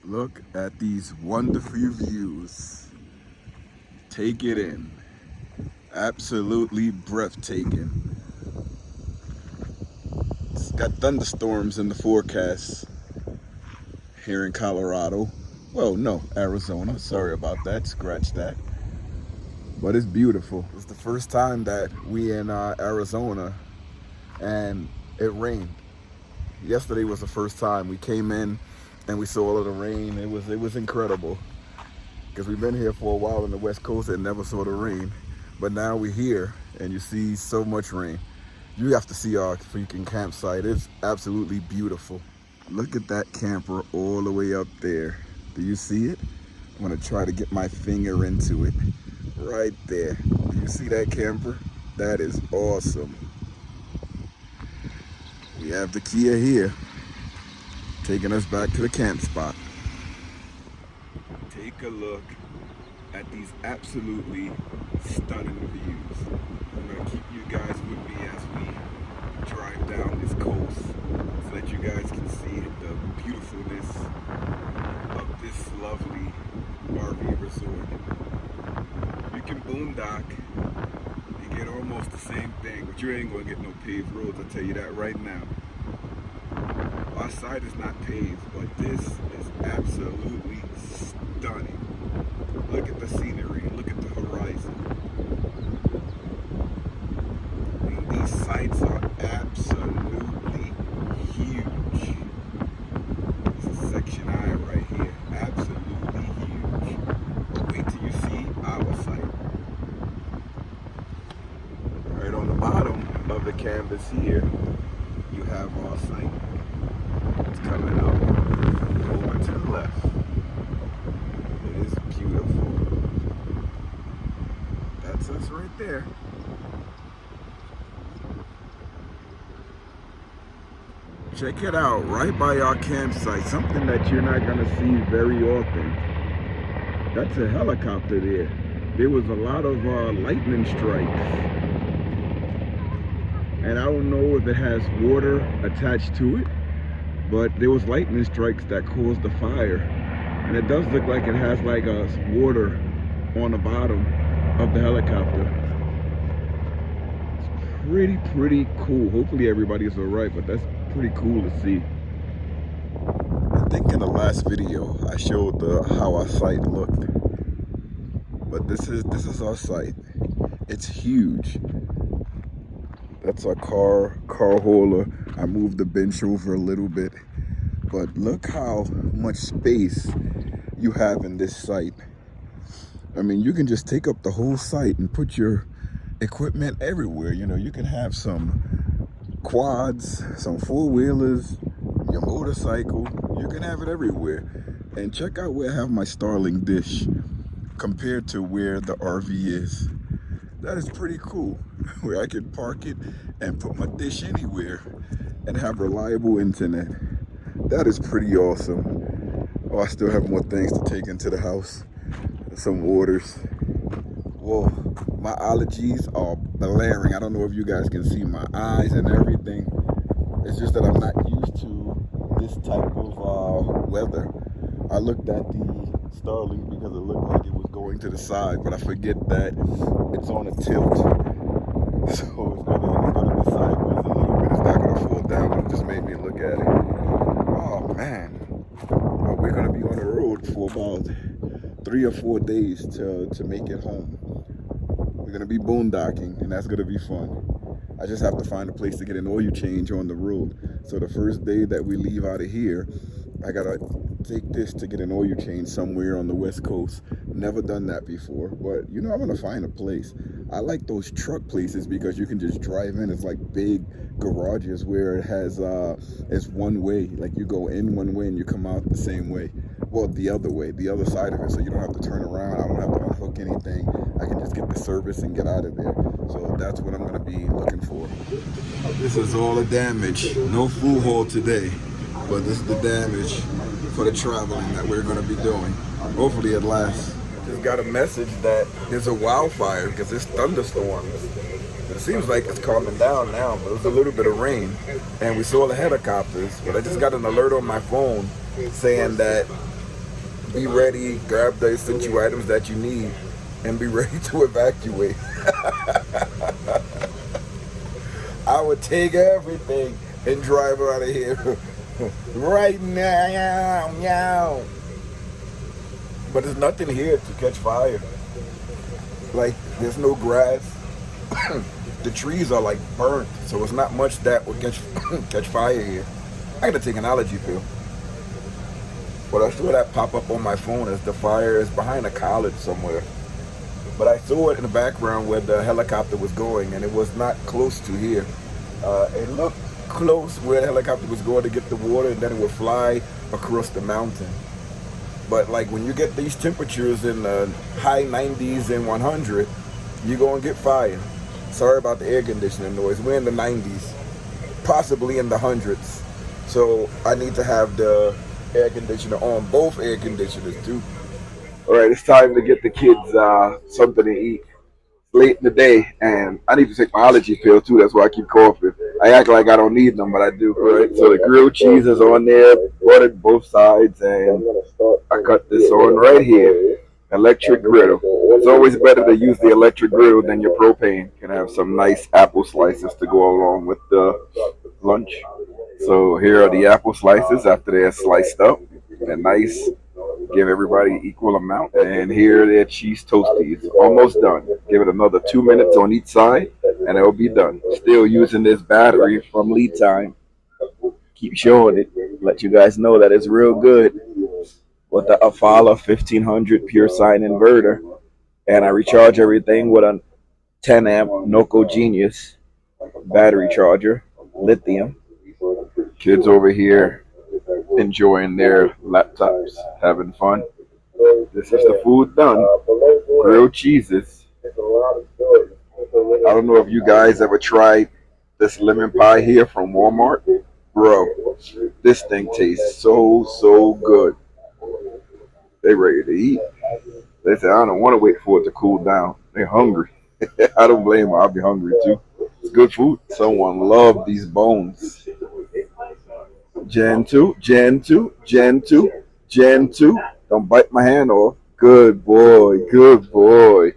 Look at these wonderful views. Take it in. Absolutely breathtaking. It's got thunderstorms in the forecast here in Colorado. Well, no, Arizona. Sorry about that. Scratch that. But it's beautiful. It's the first time that we in Arizona and it rained. Yesterday was the first time we came in and we saw all of the rain. It was incredible because we've been here for a while on the West Coast and never saw the rain. But now we're here and you see so much rain. You have to see our freaking campsite. It's absolutely beautiful. Look at that camper all the way up there. Do you see it? I'm gonna try to get my finger into it. Right there. Do you see that camper? That is awesome. We have the Kia here, taking us back to the camp spot. Take a look at these absolutely stunning views. I'm gonna keep you guys with me as we drive down this coast so that you guys can see the beautifulness of this lovely RV resort. You can boondock, you get almost the same thing, but you ain't gonna get no paved roads, I'll tell you that right now. Our side is not paved, but this is absolutely stunning. Look at the scenery, look at the horizon. I mean, these sites are absolutely huge. This is section I right here, absolutely huge. But wait till you see our site. Right on the bottom of the canvas here, you have our site. It's coming up over to the left. It is beautiful. That's us right there. Check it out, right by our campsite, something that you're not gonna see very often. That's a helicopter there. There was a lot of lightning strikes. And I don't know if it has water attached to it, but there was lightning strikes that caused the fire. And it does look like it has like a water on the bottom of the helicopter. It's pretty cool. Hopefully everybody's all right, but that's pretty cool to see. I think in the last video I showed how our site looked, but this is our site. It's huge. That's our car hauler. I moved the bench over a little bit, but look how much space you have in this site. I mean, you can just take up the whole site and put your equipment everywhere. You know, you can have some quads, some four-wheelers, your motorcycle. You can have it everywhere. And check out where I have my Starlink dish compared to where the RV is. That is pretty cool, where I can park it and put my dish anywhere and have reliable internet. That is pretty awesome. Oh, I still have more things to take into the house. Some waters. Whoa, my allergies are blaring. I don't know if you guys can see my eyes and everything. It's just that I'm not used to this type of weather. I looked at the Starlink because it looked like it was going to the side, but I forget that it's on a tilt. So it's gonna be sideways a little bit. It's not gonna fall down, but it just made me look at it. Oh man. But we're gonna be on the road for about 3 or 4 days to make it home. We're gonna be boondocking, and that's gonna be fun. I just have to find a place to get an oil change on the road. So the first day that we leave out of here, I gotta take this to get an oil change somewhere on the West Coast. Never done that before, but you know, I'm gonna find a place. I like those truck places because you can just drive in. It's like big garages where it has it's one way. Like you go in one way and you come out the same way. Well, the other way, the other side of it, so you don't have to turn around. I don't have to unhook anything. I can just get the service and get out of there. So that's what I'm gonna be looking for. This is all the damage. No food haul today, but this is the damage for the traveling that we're gonna be doing. Hopefully it lasts. Just got a message that there's a wildfire because there's thunderstorms. It seems like it's calming down now, but it was a little bit of rain and we saw the helicopters. But I just got an alert on my phone saying that be ready, grab the essential items that you need, and be ready to evacuate. I would take everything and drive out of here right now. But there's nothing here to catch fire. Like, there's no grass. The trees are like burnt, so it's not much that would catch fire here. I gotta take an allergy pill. But I saw that pop up on my phone as the fire is behind a college somewhere. But I saw it in the background where the helicopter was going, and it was not close to here. It looked close where the helicopter was going to get the water, and then it would fly across the mountain. But like when you get these temperatures in the high 90s and 100, you're gonna get fire. Sorry about the air conditioning noise. We're in the 90s, possibly in the hundreds. So I need to have the air conditioner on, both air conditioners too. All right, it's time to get the kids something to eat. Late in the day, and I need to take my allergy pill too. That's why I keep coughing. I act like I don't need them, but I do. All right, so the grilled cheese is on there, buttered both sides, and I cut this on right here. Electric griddle. It's always better to use the electric griddle than your propane. Can have some nice apple slices to go along with the lunch. So here are the apple slices after they're sliced up. They're nice. Give everybody equal amount. And here are their cheese toasties. Almost done. Give it another 2 minutes on each side and it'll be done. Still using this battery from Lead Time. Keep showing it. Let you guys know that it's real good. With the Afala 1500 pure sine inverter. And I recharge everything with a 10 amp Noco Genius battery charger. Lithium. Kids over here enjoying their laptops, having fun. This is the food done. Grilled cheeses. I don't know if you guys ever tried this lemon pie here from Walmart. Bro, this thing tastes so good. They ready to eat. They say, I don't want to wait for it to cool down. They're hungry. I don't blame them. I'll be hungry too. It's good food. Someone loved these bones. Gen 2, Gen 2, Gen 2, Gen 2. Don't bite my hand off. Good boy, good boy.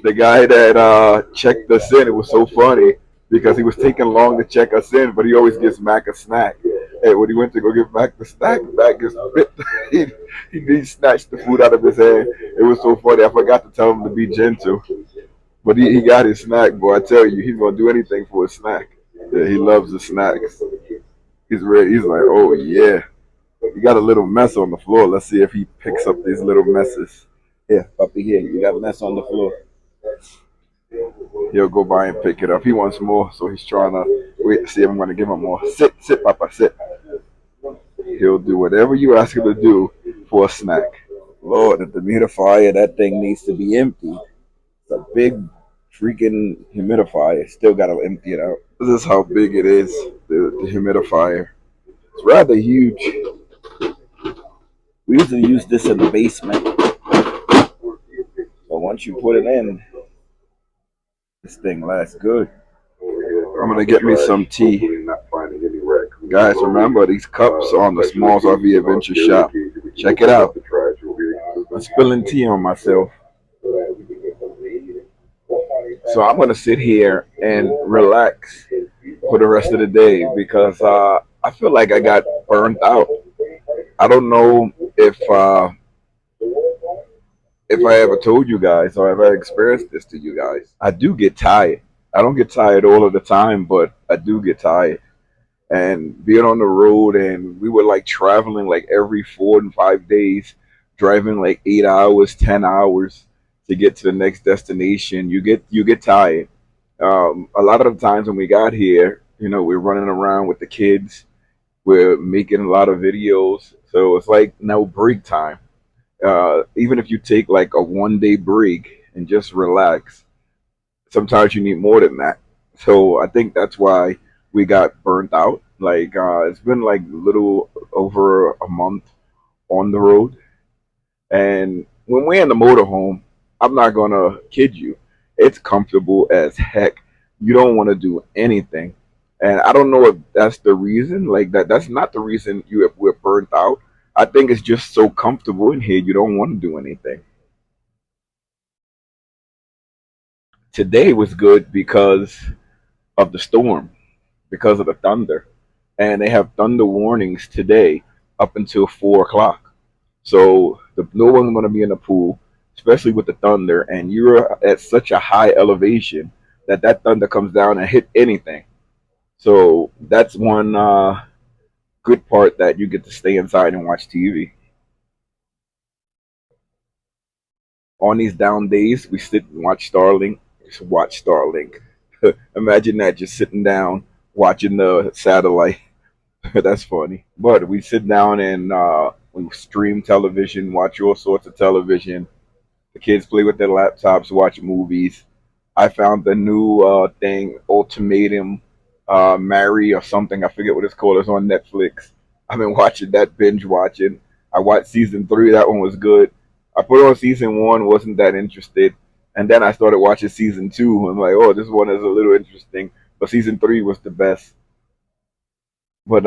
The guy that checked us in, it was so funny because he was taking long to check us in, but he always gives Mac a snack. And when he went to go give Mac the snack, Mac just bit. he snatched the food out of his hand. It was so funny. I forgot to tell him to be gentle. But he got his snack, boy. I tell you, he's going to do anything for a snack. Yeah, he loves the snacks. He's ready. He's like, oh, yeah. You got a little mess on the floor. Let's see if he picks up these little messes. Here, puppy, here. You got a mess on the floor. He'll go by and pick it up. He wants more, so he's trying to wait. See if I'm going to give him more. Sit, Papa, sit. He'll do whatever you ask him to do for a snack. Lord, the dehumidifier, that thing needs to be empty. It's a big freaking humidifier. Still got to empty it out. This is how big it is, the humidifier. It's rather huge. We usually use this in the basement. But once you put it in, this thing lasts good. I'm going to get me some tea. Guys, remember, these cups are on the SmallsRV Adventure Shop. Check it out. I'm spilling tea on myself. So I'm going to sit here and relax for the rest of the day because I feel like I got burnt out. I don't know if I ever told you guys or if I experienced this to you guys. I do get tired. I don't get tired all of the time, but I do get tired. And being on the road, and we were like traveling like every 4 and 5 days, driving like 8 hours, 10 hours to get to the next destination. You get tired. A lot of the times when we got here, we're running around with the kids. We're making a lot of videos. So it's like no break time. Even if you take like a 1 day break and just relax, sometimes you need more than that. So I think that's why we got burnt out. Like it's been like a little over a month on the road. And when we're in the motorhome, I'm not gonna kid you, it's comfortable as heck. You don't want to do anything. And I don't know if that's the reason. Like that's not the reason we're burnt out. I think it's just so comfortable in here, you don't want to do anything. Today was good because of the storm, because of the thunder. And they have thunder warnings today up until 4 o'clock. So no one's going to be in the pool, especially with the thunder. And you're at such a high elevation that that thunder comes down and hit anything. So that's one good part, that you get to stay inside and watch TV. On these down days, we sit and watch Starlink. Just watch Starlink. Imagine that, just sitting down watching the satellite. That's funny. But we sit down and we stream television, watch all sorts of television. The kids play with their laptops, watch movies. I found the new thing, Ultimatum Marry or something. I forget what it's called. It's on Netflix. I've been watching that, binge watching. I watched season 3. That one was good. I put on season 1, wasn't that interested. And then I started watching season 2. I'm like, oh, this one is a little interesting. But season 3 was the best. But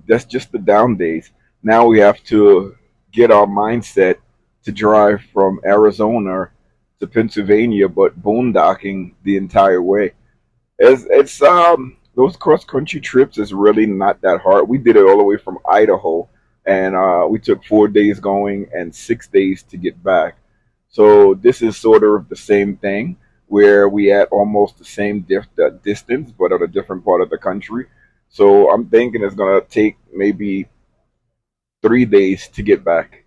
that's just the down days. Now we have to get our mindset to drive from Arizona to Pennsylvania, but boondocking the entire way. It's those cross country trips is really not that hard. We did it all the way from Idaho, and we took 4 days going and 6 days to get back. So this is sort of the same thing, where we at almost the same distance, but at a different part of the country. So I'm thinking it's gonna take maybe 3 days to get back.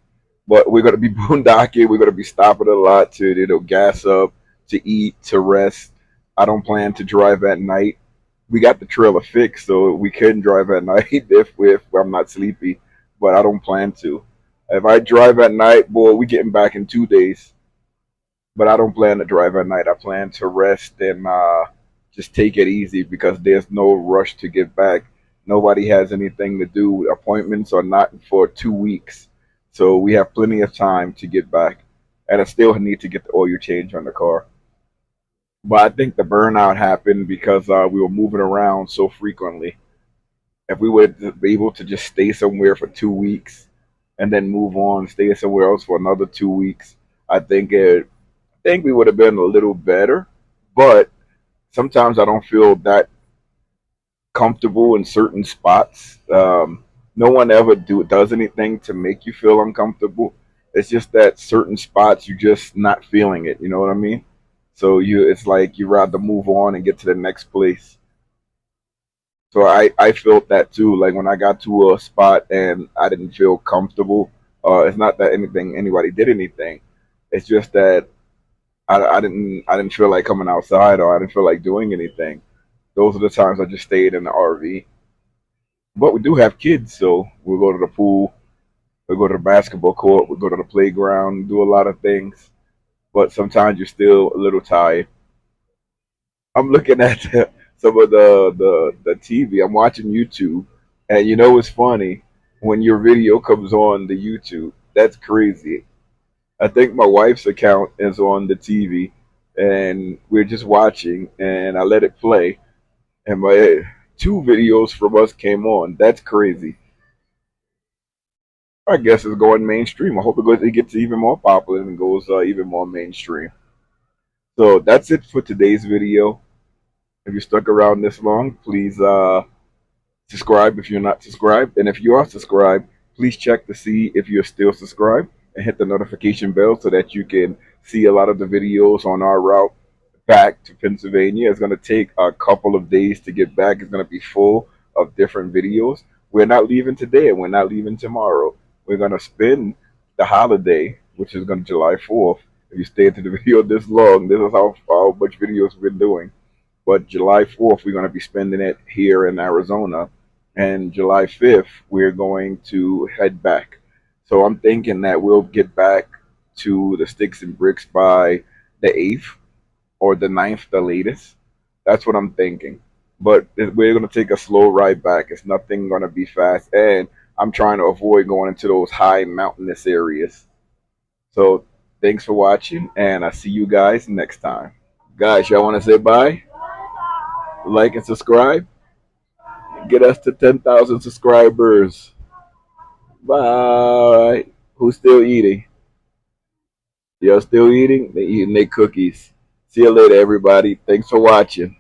But we're gonna be boondocking. We're gonna be stopping a lot to gas up, to eat, to rest. I don't plan to drive at night. We got the trailer fixed, so we can drive at night if I'm not sleepy. But I don't plan to. If I drive at night, boy, we getting back in 2 days. But I don't plan to drive at night. I plan to rest and just take it easy, because there's no rush to get back. Nobody has anything to do. Appointments are not for 2 weeks. So we have plenty of time to get back. And I still need to get the oil change on the car. But I think the burnout happened because we were moving around so frequently. If we would be able to just stay somewhere for 2 weeks and then move on, stay somewhere else for another 2 weeks, I think we would have been a little better. But sometimes I don't feel that comfortable in certain spots. No one ever does anything to make you feel uncomfortable. It's just that certain spots you're just not feeling it. You know what I mean? So it's like you rather move on and get to the next place. So I felt that too. Like when I got to a spot and I didn't feel comfortable. It's not that anybody did anything. It's just that I didn't feel like coming outside, or I didn't feel like doing anything. Those are the times I just stayed in the RV. But we do have kids, so we'll go to the pool, we'll go to the basketball court, we'll go to the playground, do a lot of things. But sometimes you're still a little tired. I'm looking at some of the TV. I'm watching YouTube, and you know it's funny when your video comes on the YouTube. That's crazy. I think my wife's account is on the TV, and we're just watching, and I let it play, and my 2 videos from us came on. That's crazy. I guess it's going mainstream. I hope it gets even more popular and goes even more mainstream. So that's it for today's video. If you stuck around this long, please subscribe if you're not subscribed. And if you are subscribed, please check to see if you're still subscribed and hit the notification bell so that you can see a lot of the videos on our route back to Pennsylvania. It's going to take a couple of days to get back. It's going to be full of different videos. We're not leaving today and we're not leaving tomorrow. We're going to spend the holiday, which is going to be July 4th. If you stay into the video this long, this is how much videos we've been doing. But July 4th, we're going to be spending it here in Arizona. And July 5th, we're going to head back. So I'm thinking that we'll get back to the Sticks and Bricks by the 8th or the 9th, the latest. That's what I'm thinking. But we're going to take a slow ride back. It's nothing going to be fast. And I'm trying to avoid going into those high mountainous areas. So thanks for watching, and I'll see you guys next time. Guys, y'all want to say bye? Like and subscribe? Get us to 10,000 subscribers. Bye. Who's still eating? Y'all still eating? They eating their cookies. See you later, everybody. Thanks for watching.